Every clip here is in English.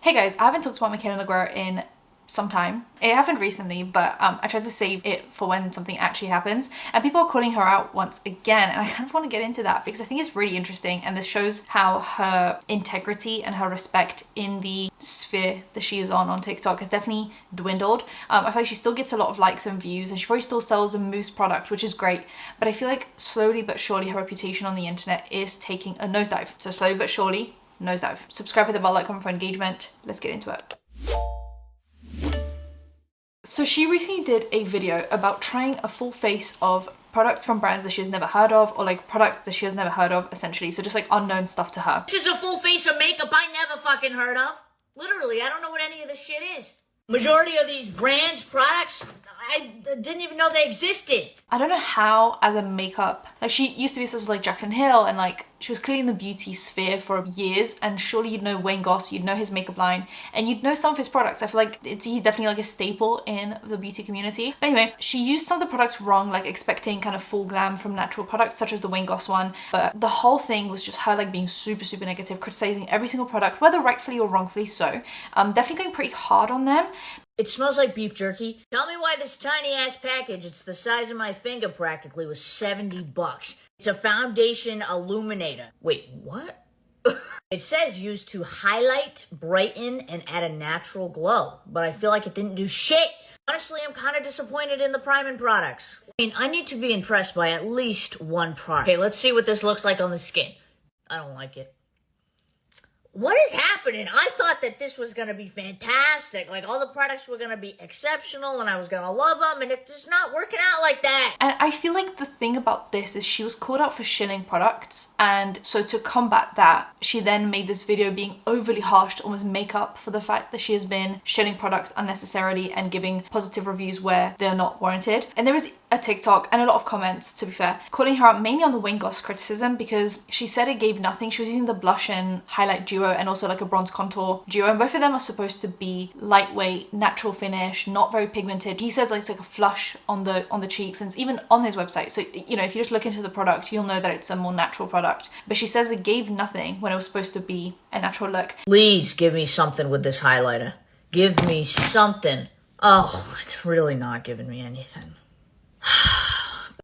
Hey guys, I haven't talked about Mikayla Nogueira in some time. It happened recently, but I tried to save it for when something actually happens. And people are calling her out once again, and I kind of want to get into that because I think it's really interesting, and this shows how her integrity and her respect in the sphere that she is on TikTok has definitely dwindled. I feel like she still gets a lot of likes and views, and she probably still sells a mousse product, which is great. But I feel like slowly but surely her reputation on the internet is taking a nosedive. So slowly but surely, nosedive. Subscribe, hit the bell, like, comment for engagement. Let's get into it. So she recently did a video about trying a full face of products from brands that she has never heard of, or like products that she has never heard of, essentially. So just like unknown stuff to her. This is a full face of makeup I never fucking heard of. Literally, I don't know what any of this shit is. Majority of these brands, products, I didn't even know they existed. I don't know how, as a makeup, like she used to be obsessed with like Jaclyn Hill, and like she was clearly in the beauty sphere for years, and surely you'd know Wayne Goss, you'd know his makeup line, and you'd know some of his products. I feel like he's definitely like a staple in the beauty community. But anyway, she used some of the products wrong, like expecting kind of full glam from natural products, such as the Wayne Goss one. But the whole thing was just her like being super negative, criticizing every single product, whether rightfully or wrongfully so. Definitely going pretty hard on them. It smells like beef jerky. Tell me why this tiny ass package, it's the size of my finger practically, was $70. It's a foundation illuminator. Wait, what? It says used to highlight, brighten, and add a natural glow, but I feel like it didn't do shit. Honestly, I'm kind of disappointed in the priming products. I mean, I need to be impressed by at least one product. Okay, let's see what this looks like on the skin. I don't like it. What is happening? I thought that this was going to be fantastic. Like, all the products were going to be exceptional and I was going to love them, and it's just not working out like that. And I feel like the thing about this is she was called out for shilling products, and so to combat that, she then made this video being overly harsh to almost make up for the fact that she has been shilling products unnecessarily and giving positive reviews where they're not warranted. And there is a TikTok and a lot of comments, to be fair, calling her out mainly on the Wayne Goss criticism, because she said it gave nothing. She was using the blush and highlight duo and also like a bronze contour duo, and both of them are supposed to be lightweight, natural finish, not very pigmented. He says like it's like a flush on the cheeks, and it's even on his website. So, you know, if you just look into the product, you'll know that it's a more natural product. But she says it gave nothing when it was supposed to be a natural look. Please give me something with this highlighter. Give me something. Oh, it's really not giving me anything.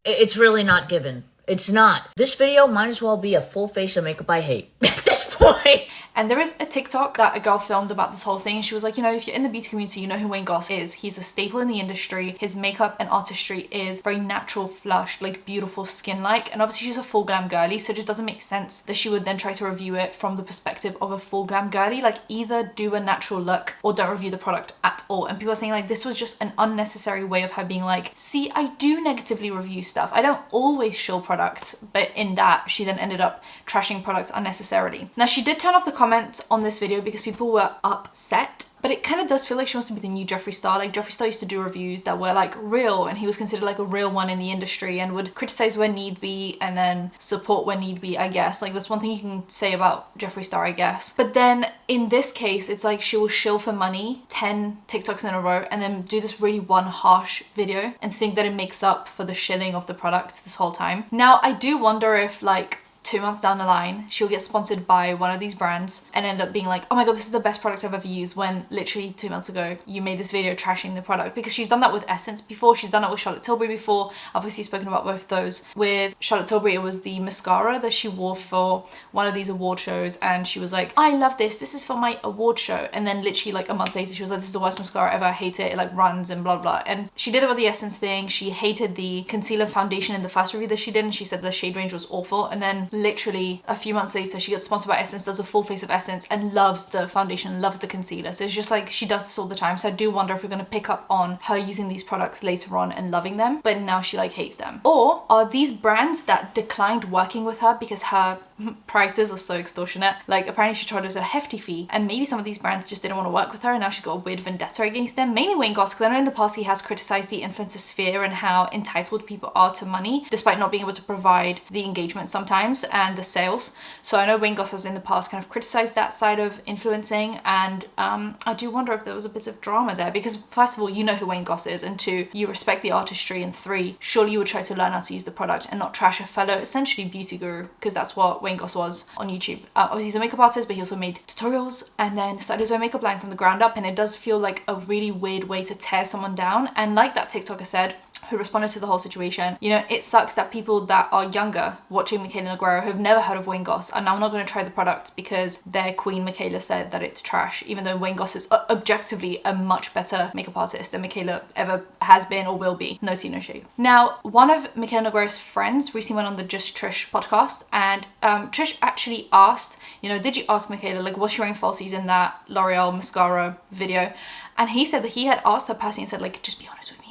It's really not given. It's not. This video might as well be a full face of makeup I hate at this point. And there is a TikTok that a girl filmed about this whole thing, and she was like, you know, if you're in the beauty community, you know who Wayne Goss is. He's a staple in the industry. His makeup and artistry is very natural, flushed, like beautiful skin-like. And obviously she's a full glam girly, so it just doesn't make sense that she would then try to review it from the perspective of a full glam girly. Like, either do a natural look or don't review the product at all. And people are saying like this was just an unnecessary way of her being like, see, I do negatively review stuff. I don't always shill products. But in that, she then ended up trashing products unnecessarily. Now, she did turn off the comments on this video because people were upset, but it kind of does feel like she wants to be the new Jeffree Star. Like, Jeffree Star used to do reviews that were like real, and he was considered like a real one in the industry, and would criticize when need be and then support when need be, I guess. Like, that's one thing you can say about Jeffree Star, I guess. But then in this case, it's like she will shill for money 10 TikToks in a row and then do this really one harsh video and think that it makes up for the shilling of the product this whole time. Now, I do wonder if like 2 months down the line, she'll get sponsored by one of these brands and end up being like, oh my god, this is the best product I've ever used, when literally 2 months ago you made this video trashing the product. Because she's done that with Essence before, she's done it with Charlotte Tilbury before. Obviously spoken about both those. With Charlotte Tilbury, it was the mascara that she wore for one of these award shows, and she was like, I love this is for my award show. And then literally like a month later, she was like, this is the worst mascara ever, I hate it like runs and blah blah. And she did it with the Essence thing. She hated the concealer foundation in the first review that she did, and she said the shade range was awful. And then literally a few months later, she gets sponsored by Essence, does a full face of Essence, and loves the foundation, loves the concealer. So it's just like she does this all the time. So I do wonder if we're going to pick up on her using these products later on and loving them, but now she like hates them. Or are these brands that declined working with her because her prices are so extortionate? Like, apparently she charges a hefty fee, and maybe some of these brands just didn't want to work with her, and now she's got a weird vendetta against them. Mainly Wayne Goss, because I know in the past he has criticized the influencer sphere and how entitled people are to money despite not being able to provide the engagement sometimes and the sales. So I know Wayne Goss has in the past kind of criticized that side of influencing, and I do wonder if there was a bit of drama there, because first of all, you know who Wayne Goss is, and 2, you respect the artistry, and 3, surely you would try to learn how to use the product and not trash a fellow essentially beauty guru, because that's what Wayne Goss was on YouTube. Obviously he's a makeup artist, but he also made tutorials and then started his own makeup line from the ground up, and it does feel like a really weird way to tear someone down. And like that TikToker said, who responded to the whole situation, you know, it sucks that people that are younger watching Mikayla Nogueira who've never heard of Wayne Goss are now not going to try the product because their queen Mikayla said that it's trash, even though Wayne Goss is objectively a much better makeup artist than Mikayla ever has been or will be. No tea, no shade. Now, one of Mikayla Nogueira's friends recently went on the Just Trish podcast, and Trish actually asked, you know, did you ask Mikayla, like, was she wearing falsies in that L'Oreal mascara video? And he said that he had asked her personally and said, like, just be honest with me.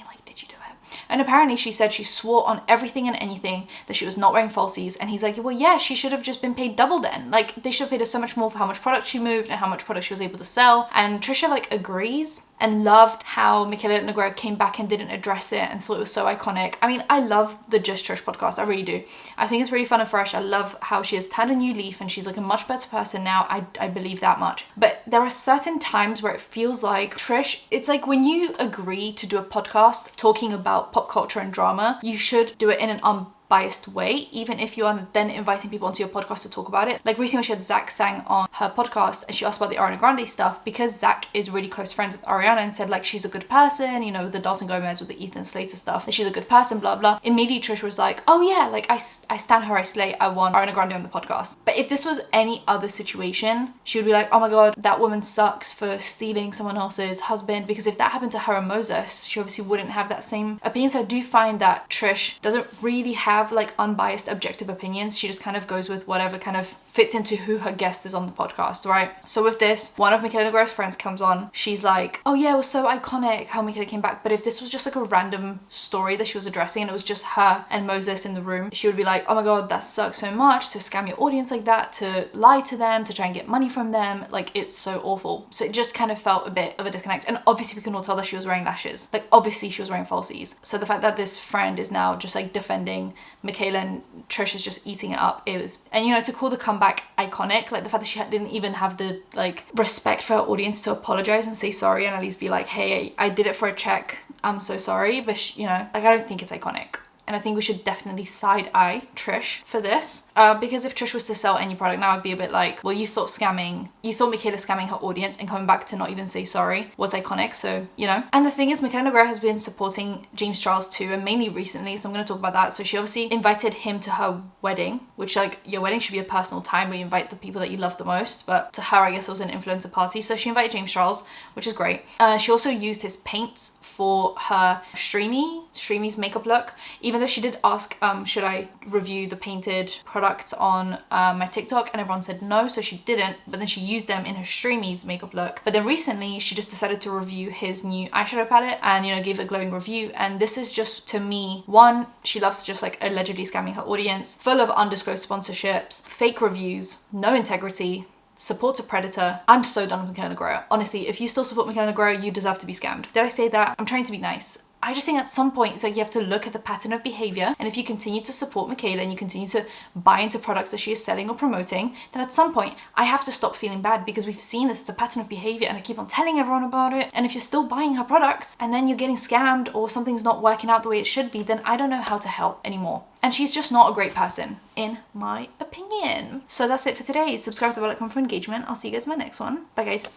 And apparently she said she swore on everything and anything that she was not wearing falsies. And he's like, well, yeah, she should have just been paid double then. Like, they should have paid her so much more for how much product she moved and how much product she was able to sell. And Trisha, like, agrees and loved how Mikayla Nogueira came back and didn't address it and thought it was so iconic. I mean, I love the Just Trish podcast. I really do. I think it's really fun and fresh. I love how she has turned a new leaf and she's like a much better person now. I believe that much. But there are certain times where it feels like Trish, it's like when you agree to do a podcast talking about pop culture and drama, you should do it in an unbiased way, even if you are then inviting people onto your podcast to talk about it. Like recently she had Zach Sang on her podcast and she asked about the Ariana Grande stuff because Zach is really close friends with Ariana and said like she's a good person, you know, with the Dalton Gomez, with the Ethan Slater stuff, that she's a good person, blah blah. Immediately Trish was like, oh yeah, like I stand her, I slay, I want Ariana Grande on the podcast. But if this was any other situation, she would be like, oh my god, that woman sucks for stealing someone else's husband, because if that happened to her and Moses, she obviously wouldn't have that same opinion. So I do find that Trish doesn't really have like unbiased objective opinions. She just kind of goes with whatever kind of fits into who her guest is on the podcast, right? So with this, one of Mikayla Nogueira's friends comes on. She's like, oh yeah, it was so iconic how Mikayla came back. But if this was just like a random story that she was addressing and it was just her and Moses in the room, she would be like, oh my god, that sucks so much to scam your audience like that, to lie to them, to try and get money from them. Like, it's so awful. So it just kind of felt a bit of a disconnect. And obviously we can all tell that she was wearing lashes. Like, obviously she was wearing falsies. So the fact that this friend is now just like defending Mikayla and Trish is just eating it up. It was, and you know, to call the comeback iconic, like the fact that she didn't even have the like respect for her audience to apologize and say sorry and at least be like, hey, I did it for a check, I'm so sorry. But you know, like, I don't think it's iconic. And I think we should definitely side-eye Trish for this. Because if Trish was to sell any product now, I'd be a bit like, well, you thought Mikayla scamming her audience and coming back to not even say sorry was iconic, so, you know. And the thing is, Mikayla Nogueira has been supporting James Charles too, and mainly recently, so I'm going to talk about that. So she obviously invited him to her wedding, which, like, your wedding should be a personal time where you invite the people that you love the most, but to her, I guess it was an influencer party. So she invited James Charles, which is great. She also used his paints for her Streamy's makeup look, even though she did ask, should I review the painted products on my TikTok, and everyone said no, so she didn't, but then she used them in her Streamy's makeup look. But then recently she just decided to review his new eyeshadow palette and, you know, give a glowing review. And this is just, to me, one, she loves just like allegedly scamming her audience, full of undisclosed sponsorships, fake reviews, no integrity, support a predator. I'm so done with Mikayla Nogueira. Honestly, if you still support Mikayla Nogueira, you deserve to be scammed. Did I say that? I'm trying to be nice. I just think at some point it's like you have to look at the pattern of behavior, and if you continue to support Mikayla and you continue to buy into products that she is selling or promoting, then at some point I have to stop feeling bad, because we've seen this, it's a pattern of behavior and I keep on telling everyone about it. And if you're still buying her products and then you're getting scammed or something's not working out the way it should be, then I don't know how to help anymore. And she's just not a great person, in my opinion. So that's it for today. Subscribe to the bell icon for engagement. I'll see you guys in my next one. Bye guys.